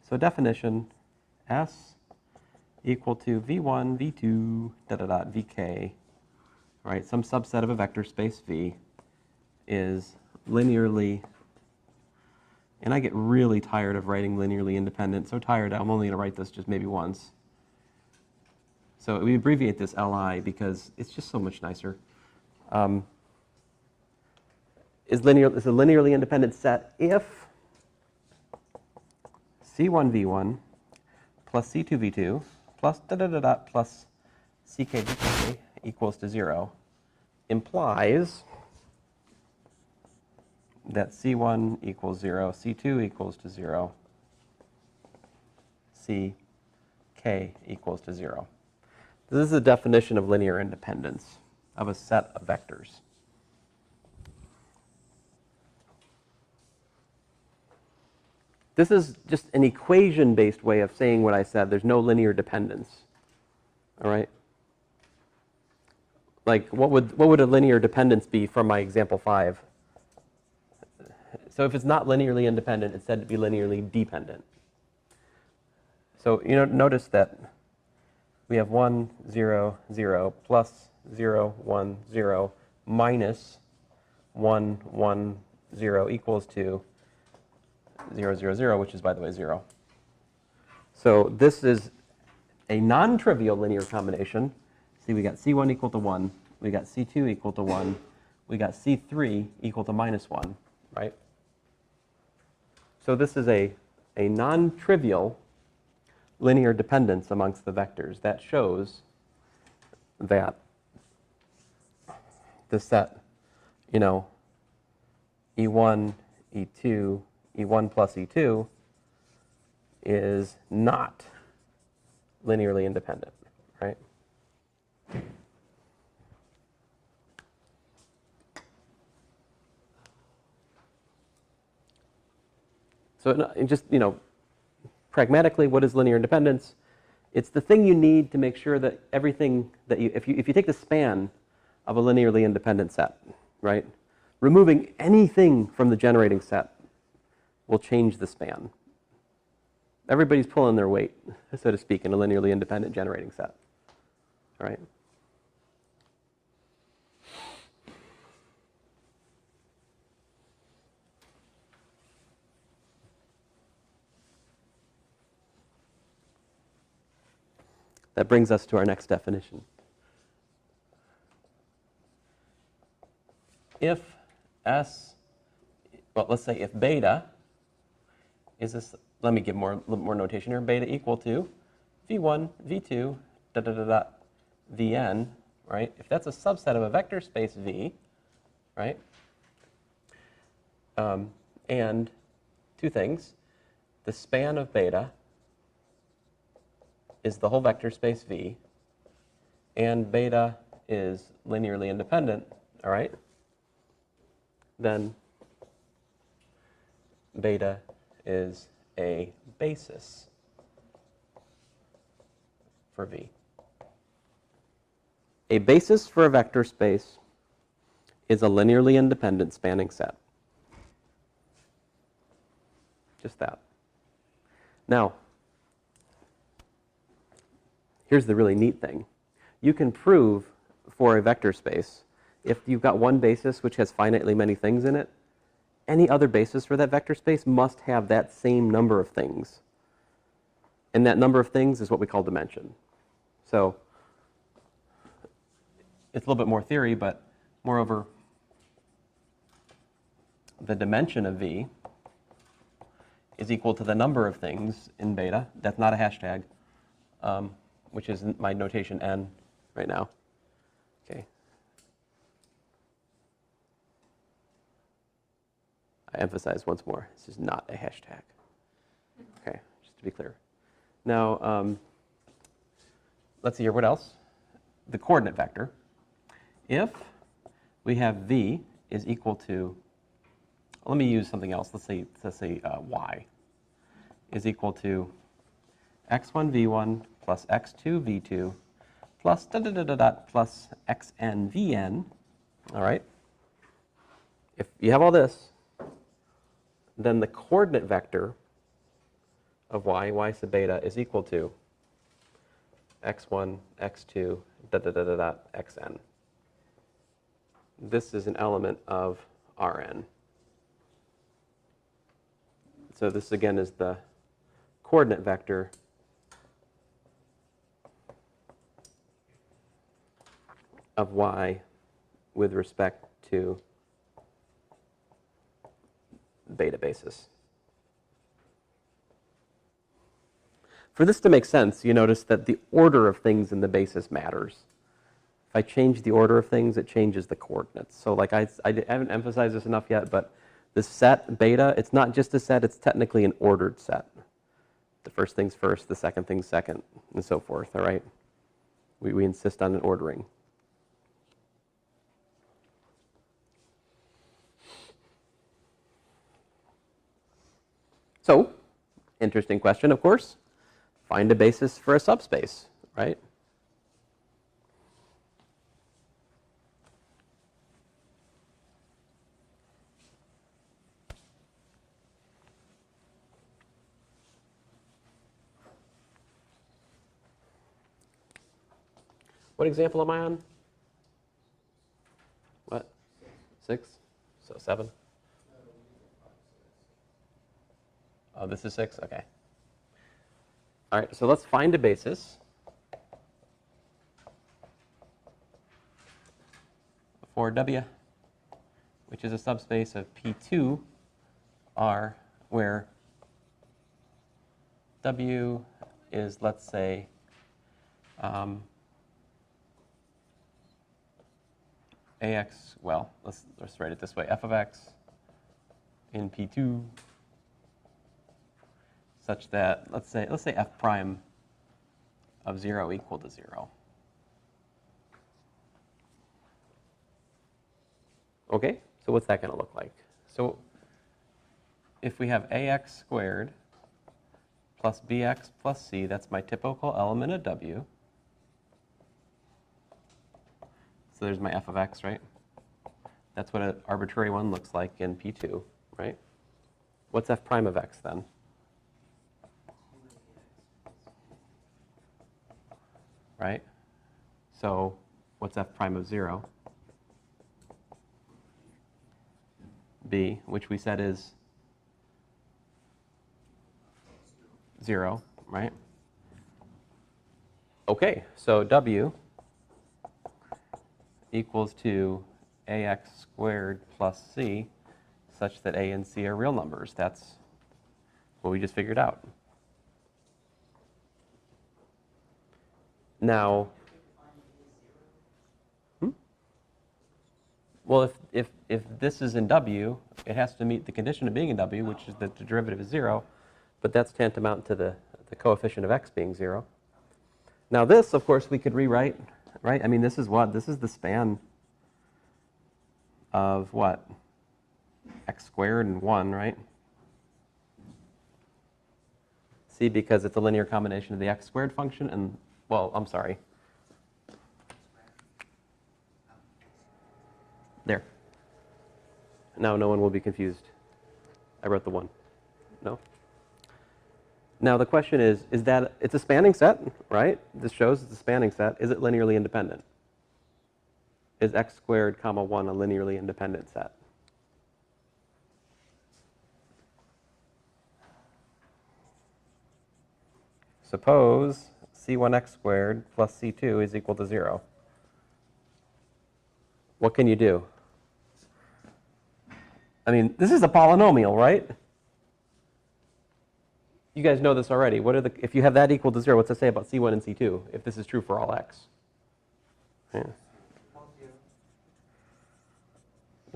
So definition, S equal to V1, V2, Vk, right? Some subset of a vector space V is linearly, and I get really tired of writing linearly independent, so tired I'm only going to write this just maybe once. So we abbreviate this Li because it's just so much nicer. Is a linearly independent set if C1v1 plus C2v2 plus plus CKVK equals to 0 implies that C1 equals 0, C2 equals to 0, CK equals to 0. This is the definition of linear independence of a set of vectors. This is just an equation-based way of saying what I said. There's no linear dependence. All right? Like, what would a linear dependence be from my example 5? So if it's not linearly independent, it's said to be linearly dependent. So notice that we have 1, 0, 0, plus 0, 1, 0, minus 1, 1, 0 equals to 0, 0, 0, which is, by the way, 0. So this is a non-trivial linear combination. See, we got C1 equal to 1. We got C2 equal to 1. We got C3 equal to minus 1, right? So this is a non-trivial linear dependence amongst the vectors. That shows that the set, E1, E2, E1 plus E2 is not linearly independent, right? So just, pragmatically, what is linear independence? It's the thing you need to make sure that everything that if you take the span of a linearly independent set, right? Removing anything from the generating set will change the span. Everybody's pulling their weight, so to speak, in a linearly independent generating set, all right? That brings us to our next definition. If S, well, let's say if beta is this, let me give more notation here, beta equal to V1, V2, Vn, right? If that's a subset of a vector space V, right? And two things, the span of beta is the whole vector space V, and beta is linearly independent, all right? Then beta is a basis for V. A basis for a vector space is a linearly independent spanning set. Just that. Now, here's the really neat thing. You can prove for a vector space, if you've got one basis which has finitely many things in it, any other basis for that vector space must have that same number of things. And that number of things is what we call dimension. So it's a little bit more theory, but moreover, the dimension of V is equal to the number of things in beta. That's not a hashtag, which is my notation N right now. Okay. I emphasize once more, this is not a hashtag. Okay, just to be clear. Now, let's see here, what else? The coordinate vector. If we have V is equal to, let me use something else. Let's say Y is equal to x1 v1 plus x2 v2 plus plus xn vn. All right. If you have all this, then the coordinate vector of y sub beta is equal to x1, x2, xn. This is an element of Rn. So this again is the coordinate vector of y with respect to beta basis. For this to make sense, you notice that the order of things in the basis matters. If I change the order of things, it changes the coordinates. So like I haven't emphasized this enough yet, but the set beta, it's not just a set, it's technically an ordered set. The first thing's first, the second thing's second, and so forth, all right? We insist on an ordering. So, interesting question, of course. Find a basis for a subspace, right? What example am I on? What? 6? So 7? Oh, this is 6? Okay. All right, so let's find a basis for W, which is a subspace of P2 R, where W is, let's say, AX, well, let's write it this way, f of x in P2 such that, let's say f prime of 0 equal to 0. Okay, so what's that going to look like? So if we have ax squared plus bx plus c, that's my typical element of W. So there's my f of x, right? That's what an arbitrary one looks like in P2, right? What's f prime of x then? Right? So what's f prime of 0? B, which we said is 0, right? Okay, so W equals to ax squared plus c such that a and c are real numbers. That's what we just figured out. Now, well, if this is in W, it has to meet the condition of being in W, which is that the derivative is 0, but that's tantamount to the coefficient of x being 0. Now this, of course, we could rewrite, right? I mean, this is what? This is the span of what? X squared and 1, right? See, because it's a linear combination of the x squared function and, well, I'm sorry. There. Now no one will be confused. I wrote the 1. No? Now the question is that it's a spanning set, right? This shows it's a spanning set. Is it linearly independent? Is x squared comma 1 a linearly independent set? Suppose c1x squared plus c2 is equal to 0. What can you do? I mean, this is a polynomial, right? You guys know this already. What are if you have that equal to 0, what's it say about c1 and c2 if this is true for all x? Yeah.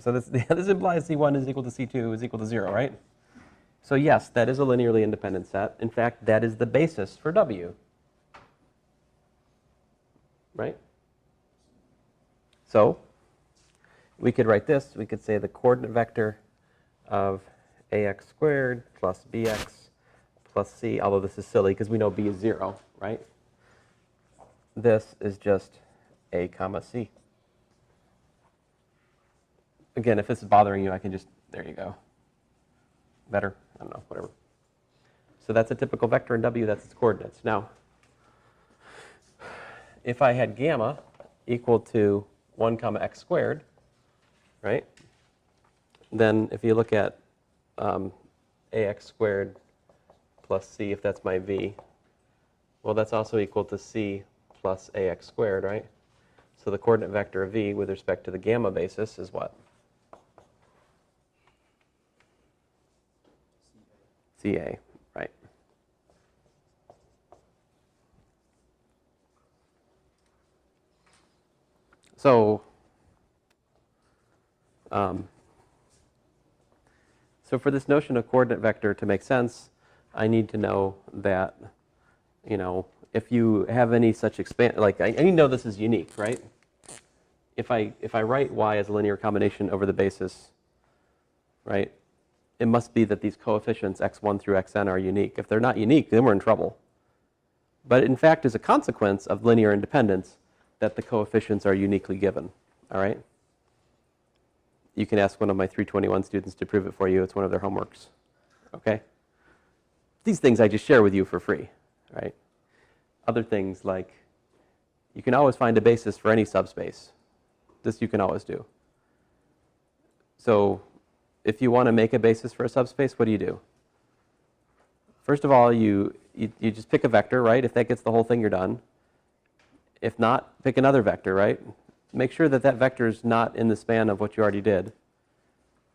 So this implies c1 is equal to c2 is equal to 0, right? So yes, that is a linearly independent set. In fact, that is the basis for W. Right? So we could write this. We could say the coordinate vector of ax squared plus bx plus c, although this is silly because we know b is 0, right? This is just a comma c. Again, if this is bothering you, I can just, there you go. Better? I don't know, whatever. So that's a typical vector in W, that's its coordinates. Now, if I had gamma equal to 1 comma x squared, right, then if you look at ax squared plus c, if that's my v, well, that's also equal to c plus ax squared, right? So the coordinate vector of v with respect to the gamma basis is what? CA, right. So, so for this notion of coordinate vector to make sense, I need to know that, you know, if you have any such like I need to know this is unique, right? If I write y as a linear combination over the basis, right, it must be that these coefficients x1 through xn are unique. If they're not unique, then we're in trouble. But in fact, is a consequence of linear independence that the coefficients are uniquely given, all right? You can ask one of my 321 students to prove it for you. It's one of their homeworks, okay? These things I just share with you for free, right? Other things like you can always find a basis for any subspace. This you can always do. So if you want to make a basis for a subspace, what do? First of all, you just pick a vector, right? If that gets the whole thing, you're done. If not, pick another vector, right? Make sure that that vector is not in the span of what you already did.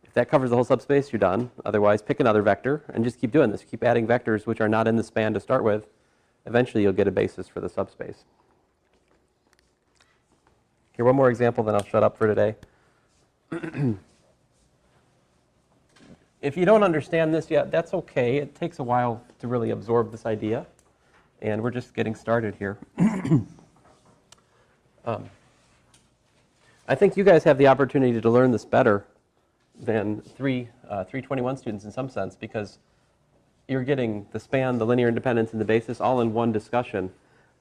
If that covers the whole subspace, you're done. Otherwise, pick another vector and just keep doing this. Keep adding vectors which are not in the span to start with. Eventually, you'll get a basis for the subspace. Here, one more example, then I'll shut up for today. If you don't understand this yet, that's okay. It takes a while to really absorb this idea, and we're just getting started here. I think you guys have the opportunity to learn this better than 321 students in some sense, because you're getting the span, the linear independence, and the basis all in one discussion,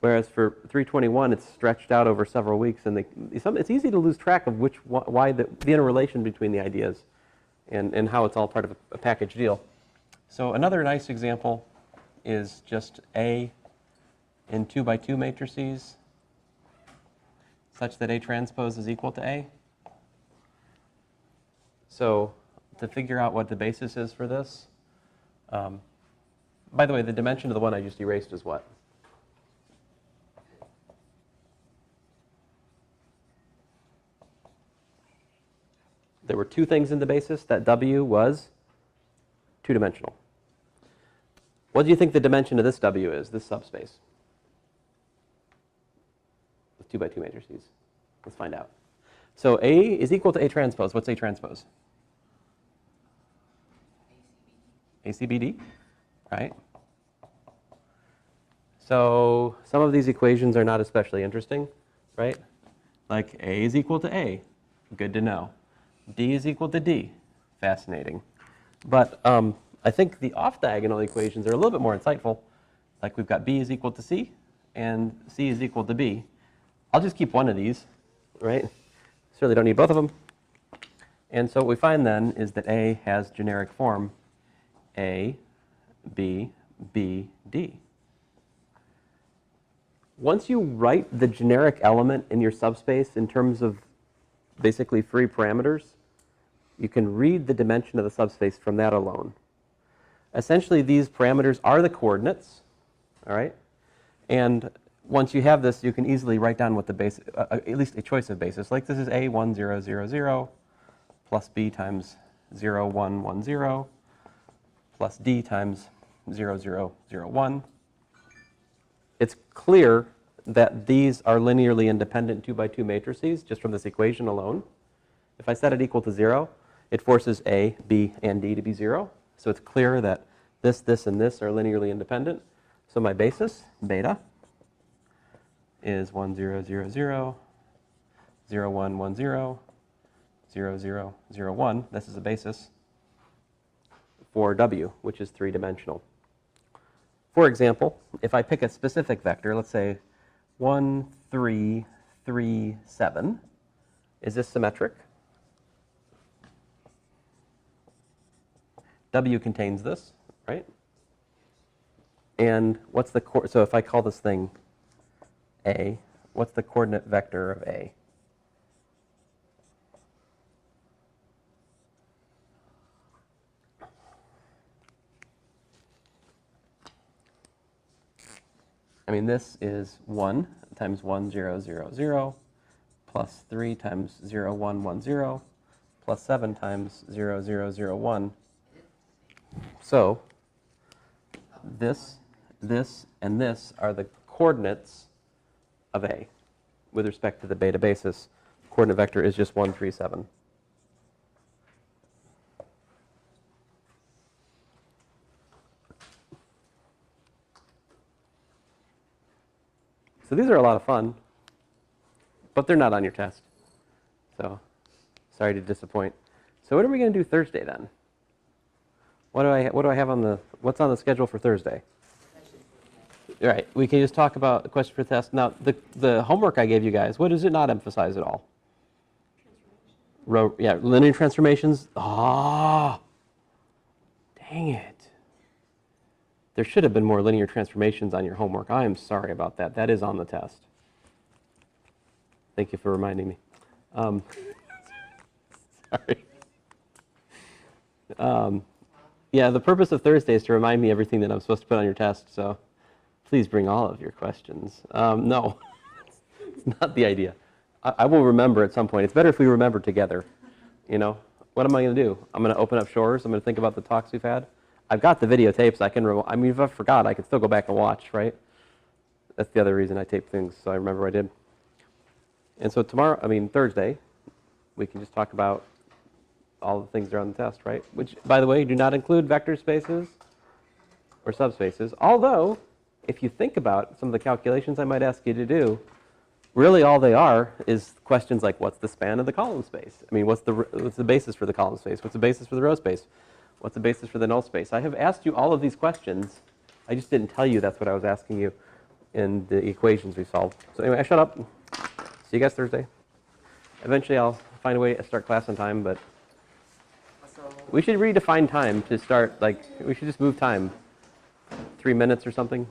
whereas for 321 it's stretched out over several weeks, and it's easy to lose track of why the interrelation between the ideas and how it's all part of a package deal. So another nice example is just A in 2 by 2 matrices such that A transpose is equal to A. So to figure out what the basis is for this, by the way, the dimension of the one I just erased is what? There were two things in the basis. That W was two-dimensional. What do you think the dimension of this W is, this subspace? With 2 by 2 matrices. Let's find out. So A is equal to A transpose. What's A transpose? ACBD, right? So some of these equations are not especially interesting, right? Like A is equal to A. Good to know. D is equal to D. Fascinating. But I think the off-diagonal equations are a little bit more insightful. Like we've got B is equal to C, and C is equal to B. I'll just keep one of these, right? Certainly don't need both of them. And so what we find then is that A has generic form A, B, B, D. Once you write the generic element in your subspace in terms of basically free parameters, you can read the dimension of the subspace from that alone. Essentially, these parameters are the coordinates, all right? And once you have this, you can easily write down what the base, at least a choice of basis. Like this is A 1 0 0 0 plus B times 0 1 1 0 plus D times 0 0 0 1. It's clear that these are linearly independent 2 by 2 matrices just from this equation alone. If I set it equal to 0, it forces A, B, and D to be 0. So it's clear that this, and this are linearly independent. So my basis, beta, is 1 0 0 0, 0 1 1 0, 0 0 0 1. This is a basis for W, which is three-dimensional. For example, if I pick a specific vector, let's say 1 3 3 7, is this symmetric? W contains this, right? And what's the, so if I call this thing A, what's the coordinate vector of A? I mean, this is 1 times 1, 0, 0, 0, plus 3 times 0, 1, 1, 0, plus 7 times 0, 0, 0, 1. So this, and this are the coordinates of A with respect to the beta basis. Coordinate vector is just 1, 3, 7. So these are a lot of fun, but they're not on your test. So sorry to disappoint. So what are we going to do Thursday then? What do I have on the, what's on the schedule for Thursday? All right, we can just talk about the question for the test. Now, the homework I gave you guys, what does it not emphasize at all? Yeah, linear transformations. Ah, dang it. There should have been more linear transformations on your homework. I am sorry about that. That is on the test. Thank you for reminding me. Sorry. Yeah, the purpose of Thursday is to remind me everything that I'm supposed to put on your test, so please bring all of your questions. No, it's not the idea. I will remember at some point. It's better if we remember together. You know, what am I going to do? I'm going to open up Shores. I'm going to think about the talks we've had. I've got the videotapes. I mean, if I forgot, I could still go back and watch, right? That's the other reason I tape things, so I remember what I did. And so Thursday, we can just talk about all the things that are on the test, right? Which, by the way, do not include vector spaces or subspaces. Although, if you think about some of the calculations I might ask you to do, really all they are is questions like, what's the span of the column space? I mean, what's the basis for the column space? What's the basis for the row space? What's the basis for the null space? I have asked you all of these questions. I just didn't tell you that's what I was asking you in the equations we solved. So anyway, I shut up. See you guys Thursday. Eventually, I'll find a way to start class on time, but we should redefine time to start, like, we should just move time 3 minutes or something.